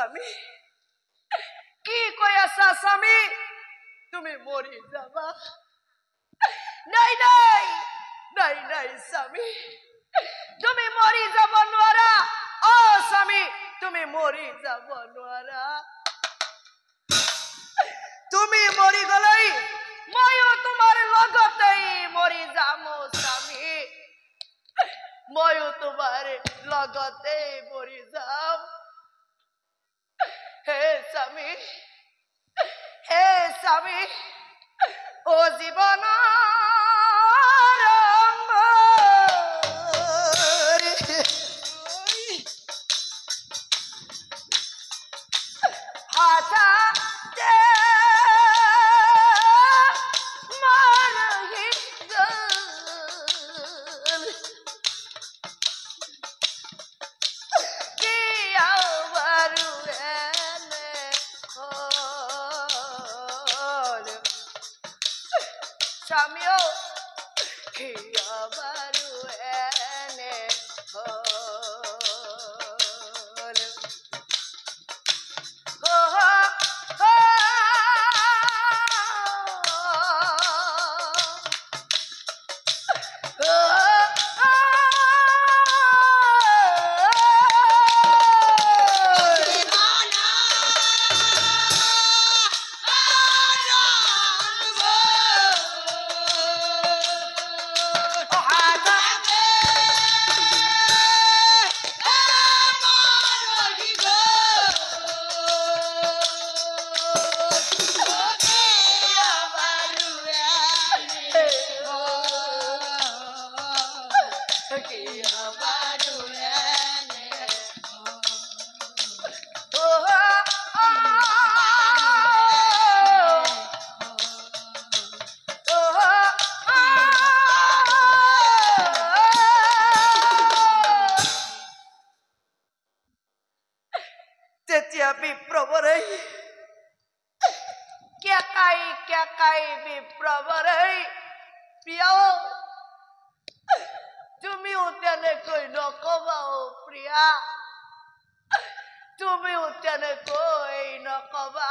স্বামী কি কই আছা স্বামী তুমি মৰি যাবা নাই নাই নাই নাই স্বামী তুমি মৰি যাব নোৱাৰা ও স্বামী তুমি মৰি যাব নোৱাৰা তুমি মৰি গলাই ময়ো তোমাৰ লগতেই মৰি যাম স্বামী ময়ো তোমাৰ লগতেই মরি যাম হে স্বামী ও জীবন Samuel, Kiyabaru ene বিপ্রবরে কেকাই বিপ্রবরে প্রিয় তুমিও তেনেকৈ নকবাও প্রিয়া তুমিও তেনেকৈ নকবা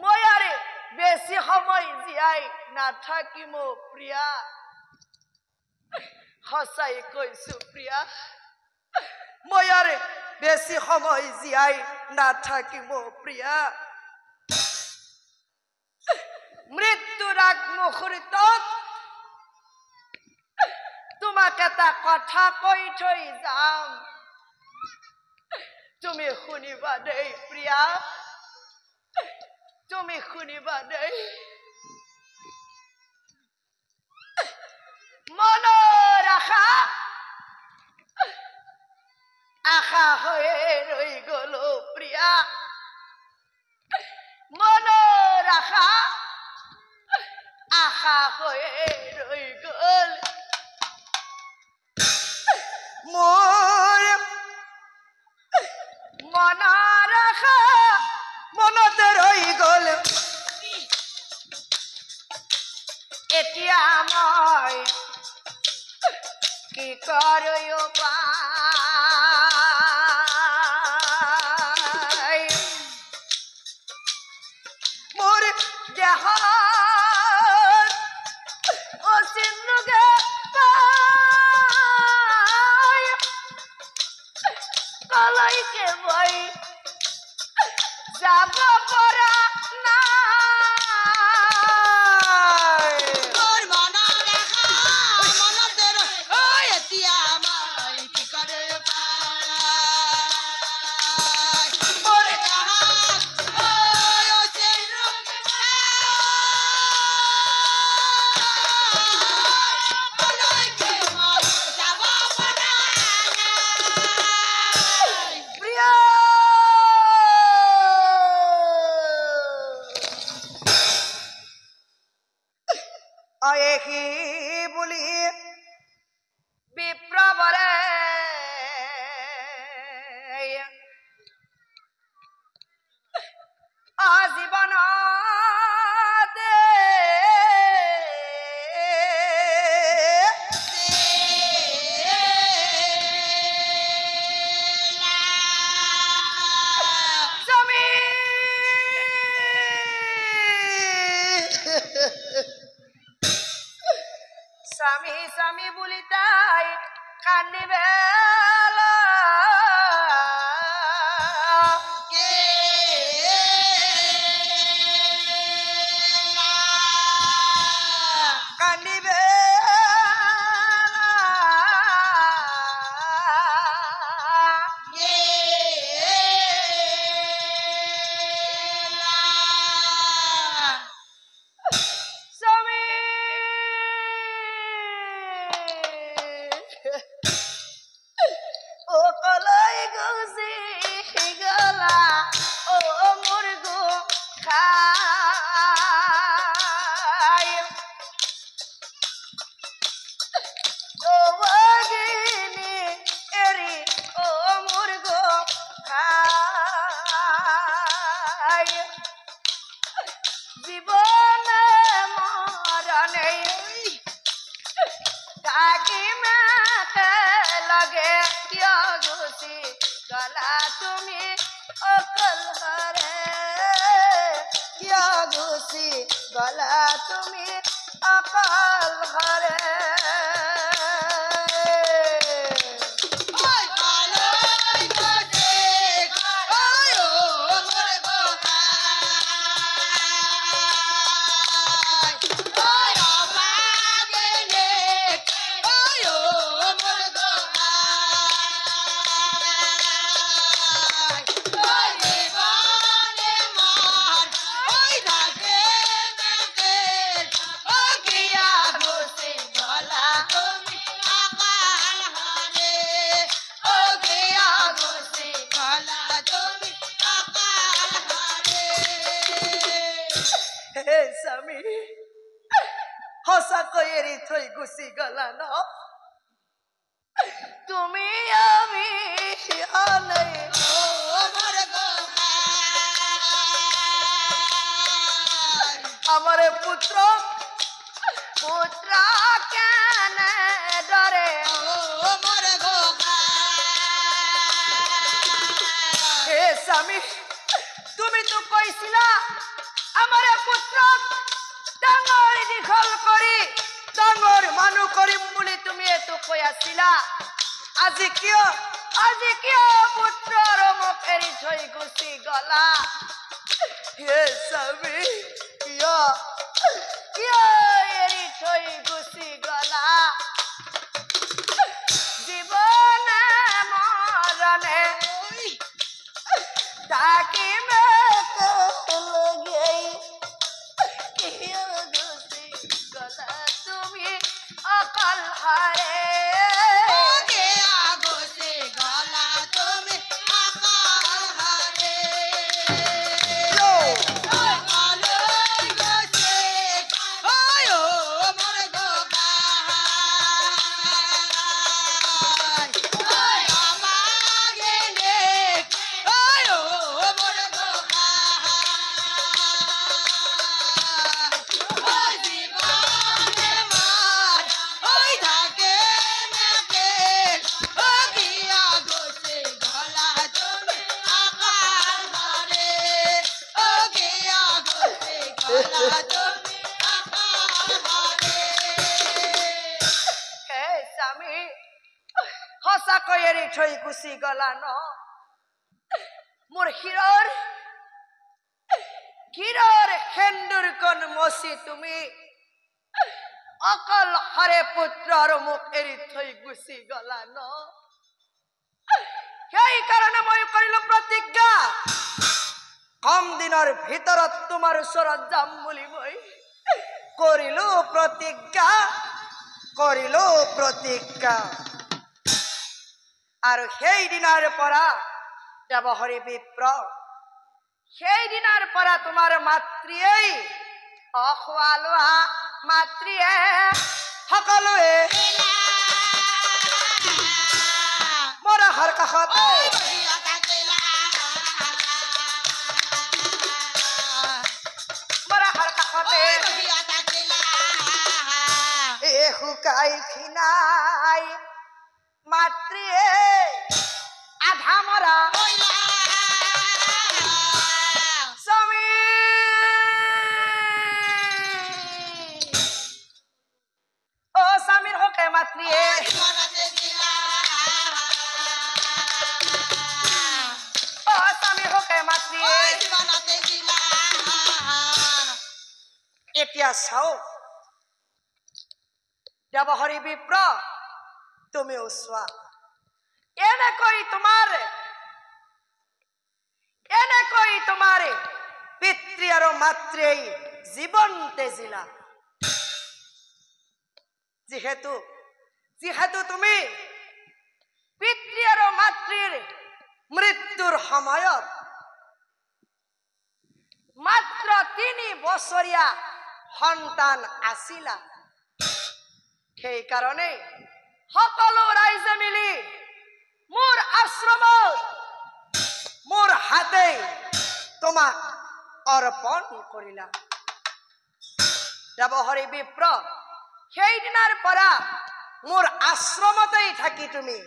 ময়ারে বেশি সময় জীয়াই নাথাকিম প্রিয়া সঁচাই কৈছো প্রিয়া ময়ারে বেশি সময় জীয়াই নাথাকিম প্রিয়া মৃত্যুর আগ মুহূর্তত তোমাক এটা কথা কৈ থৈ যাম তুমি শুনিবা দেই প্রিয়া তুমি শুনিবা দেই মনৰ আশা হয়ে রই গেল প্রিয়া মনের আশা হয়ে রই গেল মোর মনের আশা মনতে রই গেল এতিয়া মই কি করো পাই মোর দেহ অচিন্নগে পাই কলাইকে মই যাব পৰা না আয়েহি বলি বিপ্ৰবৰে আজীবন থৈ গুচি গলা ও মোৰ গোসাই ও ভগিনী এৰি ও মোৰ গোসাই জীবনে মরণে থাকিমে লগে কিয় গুচি গলা তুমি অকল হরে কিয় গুচি গলা তুমি অকল হরে স্বামী সঁচাকৈ এৰি থৈ গুচি গলা ন তুমি আমি আমাৰ পুত্ৰ পুত্ৰ কেন ডৰে হে স্বামী তুমি তো কইছিলা আমাৰ পুত্ৰ ডাঙৰ দীঘল কৰি ডাঙৰ মানুহ কৰিম বুলি তুমি এটো কৈ আছিলা আজি কিয় পুত্ৰৰ মোক এৰি থৈ গুচি গলা হে স্বামী কিয় এৰি থৈ গুচি গলা জীৱনে মৰণে থাকিমে লগেই কিয় গুচি গলা তুমি অকল হাৰে সঁচাকৈ এৰি থৈ গুচি গলা ন মোৰ হিৰৰ সেন্দুৰকণ মচি তুমি অকল হৰে পুত্ৰৰ মোক এৰি থৈ গুচি গলা ন সেই কাৰণে মই কৰিলো প্ৰতিজ্ঞা কম দিনৰ ভিতৰত তোমাৰ ওচৰত যাম বুলি মই কৰিলো প্ৰতিজ্ঞা আৰু সেই দিনাৰ পৰা দেৱহৰি বিপ্ৰ সেই দিনাৰ পৰা তোমাৰ মাতৃয়ে অখোৱা লোৱা মাতৃয়ে সকলোৱে মৰাৰ কাষতে শুকাই খিনাই মাতৃয়ে আধা মৰা স্বামী ও স্বামীৰ হকে মাতৃয়ে ও স্বামীৰ হকে মাতৃয়ে এতিয়া চাও দেৱহৰি বিপ্ৰ তুমিও চোৱা এনেকৈ তোমাৰ পিতৃ আৰু মাতৃয়ে জীৱন তেজিলা যিহেতু তুমি পিতৃ আৰু মাতৃৰ মৃত্যুৰ সময়ত মাত্ৰ 3 বছৰীয়া সন্তান আছিলা সেই কাৰণে সকলো ৰাইজে মিলি মোৰ আশ্ৰমত মোৰ হাতে তোমাক অৰ্পণ কৰিলা দেৱহৰি বিপ্ৰ সেই দিনাৰ পৰা মোৰ আশ্ৰমতেই থাকি তুমি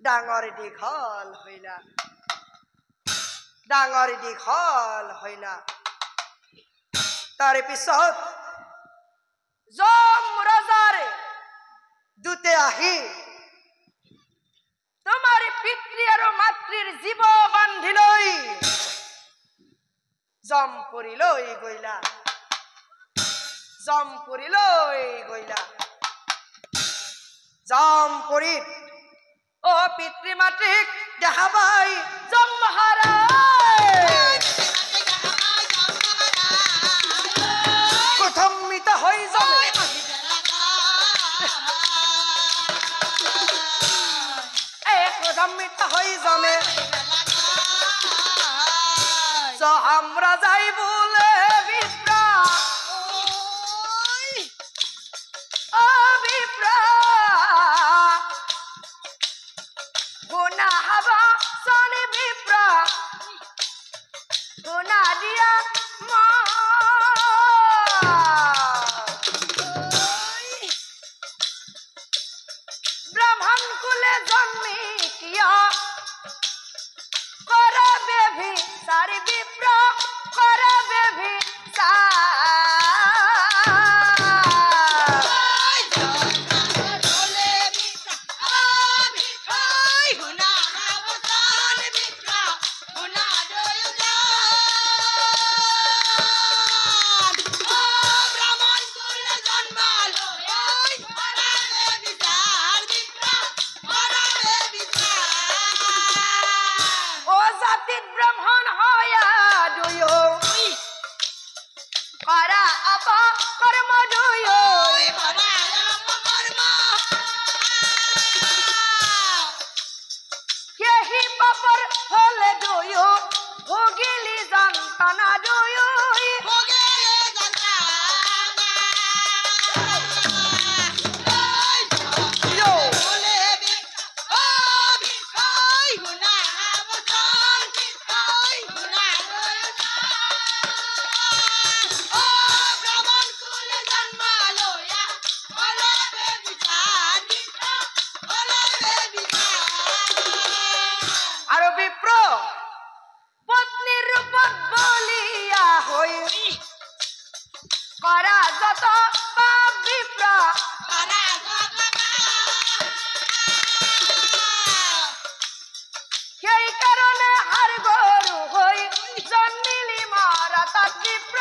ডাঙৰ দীঘল হইলা তাৰে পিছত যম ৰজাৰ দূতে আহি তোমাৰ পিতৃ আৰু মাতৃৰ জীৱ বান্ধি লৈ জমপুৰীলৈ গইলা জমপুৰীত ও পিতৃ মাতৃক দেখা পাই যম মহাৰাজ প্ৰথমিত হৈ জমে আমরা যাই বলে বিপ্রা গুনা হাবা সনি বিপ্রা গুনা দিয়া মা ব্রাহ্মণ কুলে জন্মি কিয়া করবে ভি সারি বিপ্রা করবে ভি ব্রাহ্মণ হয়া দুয়ো করা আপা কর্ম দুয়ো কেহি পাপর হলে দুয়ো ভোগিলি যন্ত্রণা দুয়ো করা যত পাপ বিপ্র সেই কারণে হার গরু হই জন্মিলি মারা তাত বিপ্র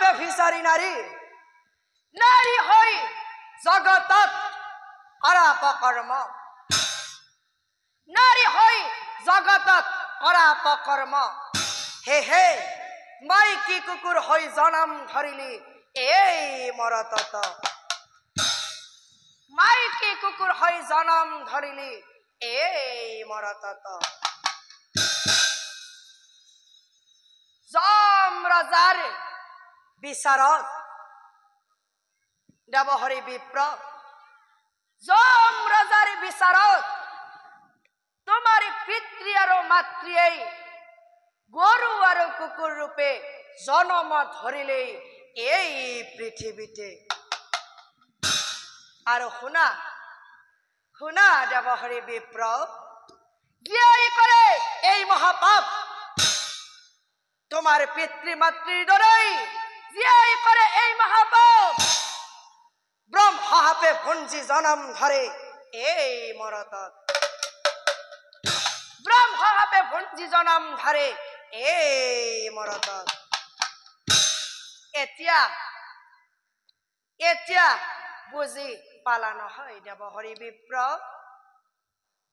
বেভিচারী নারী নারী হই জগতত করা অপকর্ম নারী হই জগতত করা অপকর্ম হে হে মাইকী কুকুর হই জনম ধরিলি এই মরতত মাইকী কুকুর হই জনম ধরিলি এই মরতত যম ৰজাৰ বিচাৰত দেৱহৰি বিপ্ৰ যম ৰজাৰ বিচাৰত তোমাৰ পিতৃ আৰু মাতৃয়ে গৰু আৰু কুকুৰ ৰূপে জনম ধৰিলে এই পৃথিৱীতে আৰু শুনা শুনা দেৱহৰি বিপ্ৰ যিয়ে কৰে এই মহাপাপ তোমার পিতৃ মাতৃর দরেই যিয়ে করে এই মহাপাপ ব্রহ্মা হাপে ভঞ্জি জনম ধরে এই মরতত ব্রহ্মা হাপে ভঞ্জি জনম ধরে এই মরতত জগতত এতিয়া এতিয়া বুজি পালা নহয় দেৱহৰি বিপ্ৰ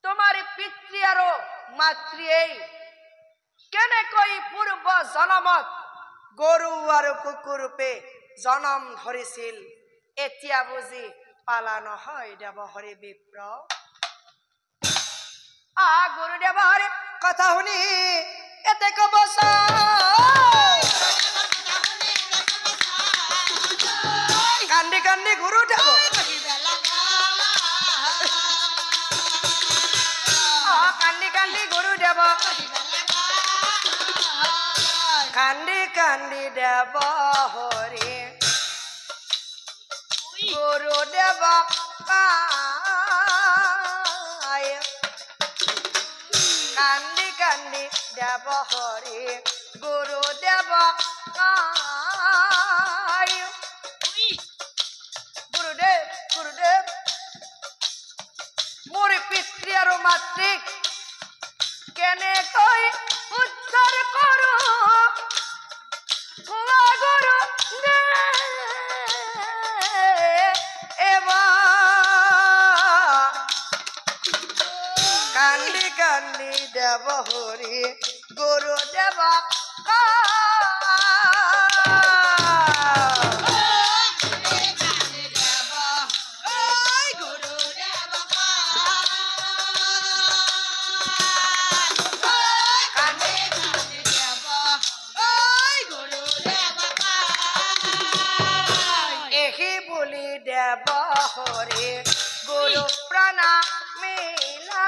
তোমাৰ পিতৃ আৰু মাতৃয়ে কেনেকৈ পূৰ্ব জনমত গৰু আৰু কুকুৰ ৰূপে জনম ধৰিছিল এতিয়া বুজি পালা নহয় দেৱহৰি বিপ্ৰ গুৰুদেৱৰ কথা শুনি এতে কব কান্দি কান্দি গুৰুদেৱ কান্দি কান্দি গুৰুদেৱ কান্দি কান্দি দেৱহৰি গুৰুদেৱ কান্দি কান্দি দেৱহৰি গুৰুদেৱ গুৰুদেৱ গুৰুদেৱ মোৰ পিতৃ আৰু মাতৃক কেনেকৈ উদ্ধাৰ কৰো গুৰু কান্দি কান্দি দেৱহৰি গুৰুদেৱ এহি বুলি দেৱহৰি গুৰু প্ৰণামিলা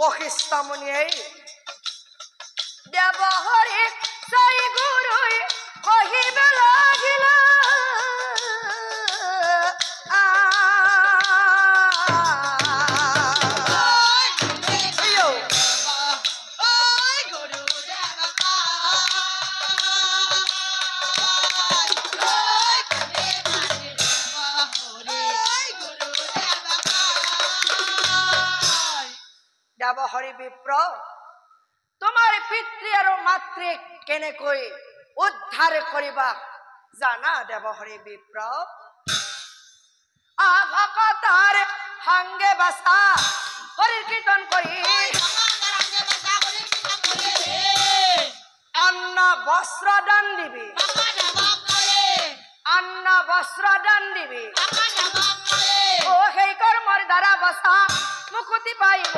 বশিষ্ঠ মুনিয়ে দেৱহৰি চাই গুৰুই কহিব লাগিলা দেৱহৰি বিপ্ৰ তোমাৰ পিতৃ আৰু মাতৃক কেনেকৈ উদ্ধাৰ কৰিবা জানা দেৱহৰি বিপ্ৰ ভকতৰ সংগে বাসা হৰিৰ কীৰ্তন কৰি অন্ন বস্ত্ৰ দান দিবি অন্ন বস্ত্ৰ দান দিবি ও সেই কৰ্মৰ দ্বাৰা বসা মুকুতি পাইব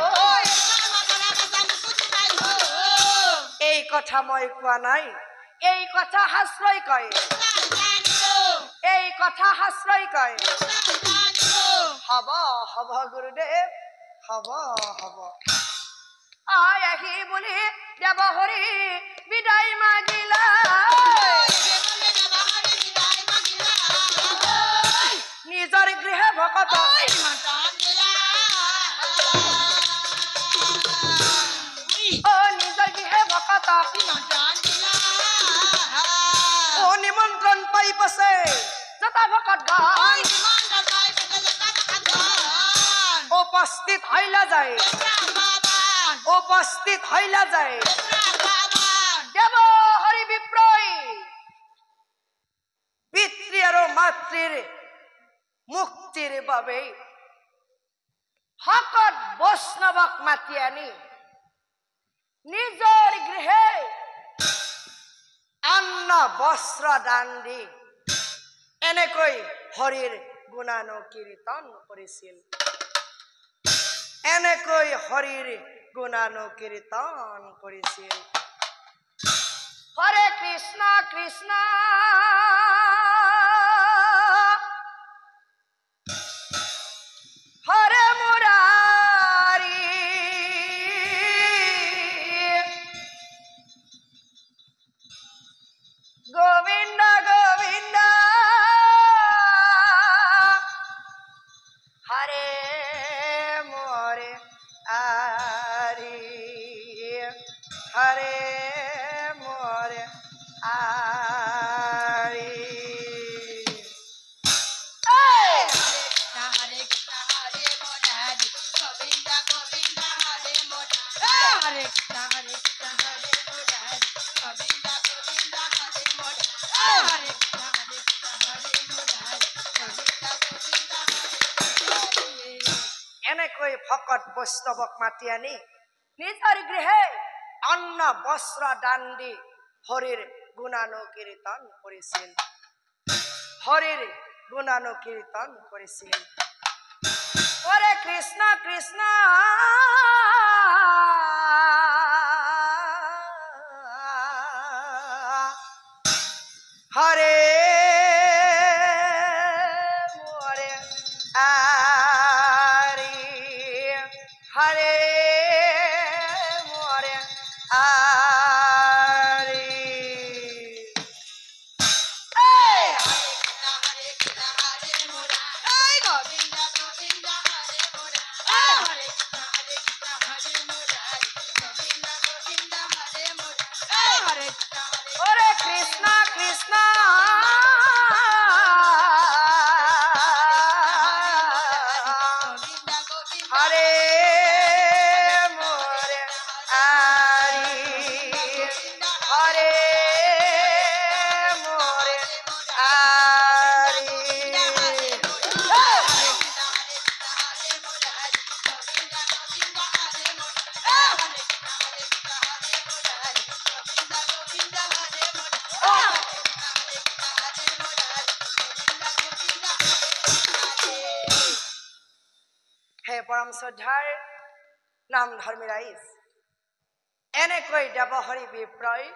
এই কথা মই কোৱা নাই এই কথা শাস্ত্ৰই কয় এই কথা শাস্ত্ৰই কয় হব হব গুৰুদেৱ হব হব আহি বুলি দেৱহৰি বিদায় মাগিলা নিজৰ গৃহে ভকত নিজৰ গৃহে ভকত নিমন্ত্ৰণ পাই পাছে যথা ভকত উপস্থিত হইলা যায় উপস্থিত হইলা যায় দেৱহৰি বিপ্ৰই পিতৃ আৰু মাতৃৰ মুক্তিৰ বাবে ভকত বৈষ্ণৱক মাতি আনি নিজৰ গৃহে অন্ন বস্ত্ৰ দান দি এনেকৈ হৰিৰ গুণানুকীৰ্তন কৰিছিল এনেকৈ হৰিৰ গুণানুকীৰ্তন কৰিছিল হৰে কৃষ্ণ কৃষ্ণ হৰে মুৰাৰী গোবিন্দ গোবিন্দ হৰে মোৰে আৰি হৰে মোৰে আৰি এনেকৈ ভকত বৈষ্ণৱক মাতি আনি নিজৰ গৃহে অন্ন বস্ত্ৰ দান দি হৰিৰ গুণানুকীৰ্তন কৰিছিল হৰিৰ গুণানুকীৰ্তন কৰিছিল হৰে কৃষ্ণ কৃষ্ণ হৰে মোৰে আৰি হৰে মোৰে আৰি হৰে কৃষ্ণ কৃষ্ণ হৰে মোৰে আৰি হৰে মোৰে আৰি হে পৰম শ্ৰদ্ধাৰ নাম ধৰ্মী ৰাইজ এনেকৈ দেৱহৰি বিপ্ৰই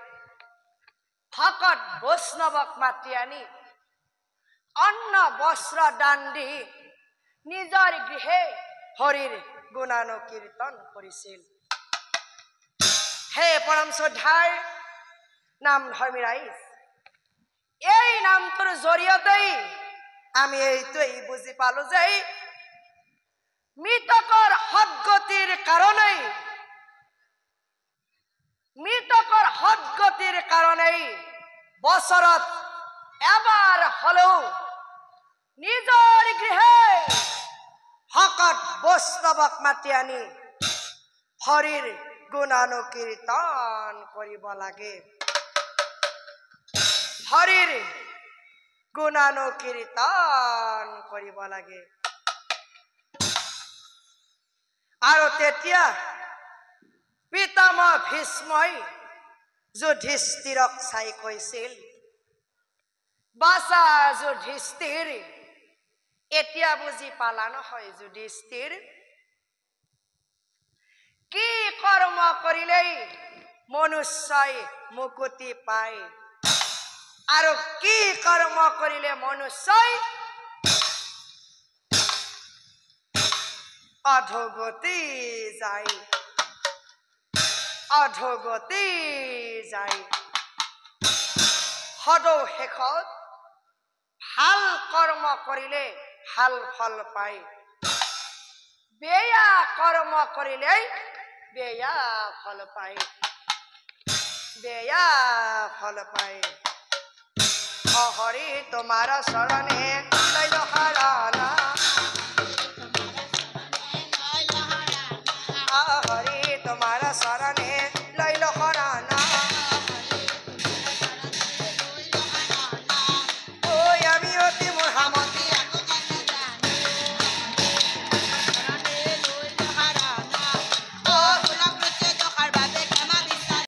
ভকত বৈষ্ণৱক মাতি আনি অন্ন বস্ত্ৰ দান দি নিজৰ গৃহে হৰিৰ গুণানুকীৰ্তন কৰিছিল হে পৰম শ্ৰদ্ধাৰ নাম ধৰ্মী ৰাইজ এই নামটোৰ জৰিয়তেই আমি এইটোৱেই বুজি পালো যে মৃতকৰ সদ্গতিৰ কাৰণেই বছৰত এবাৰ হলেও নিজৰ গৃহে ভকত বৈষ্ণৱক মাতি আনি হৰিৰ গুণানুকীৰ্তন কৰিব লাগে হৰিৰ গুণানুকীৰ্তন কৰিব লাগে আৰু তেতিয়া পিতামহ ভীষ্মই যুধিষ্ঠিৰক চাই কৈছিল বাছা যুধিষ্ঠিৰ এতিয়া বুজি পালা নহয় যুধিষ্ঠিৰ কি কৰ্ম কৰিলেই মনুষ্যই মুকুতি পায় আৰু কি কৰ্ম কৰিলে মনুষ্যই অধোগতি যায় সদৌ শেষত ভাল কৰ্ম কৰিলে ভাল ফল পায় বেয়া কৰ্ম কৰিলে বেয়া ফল পায় হৰি তোমাৰ চৰণে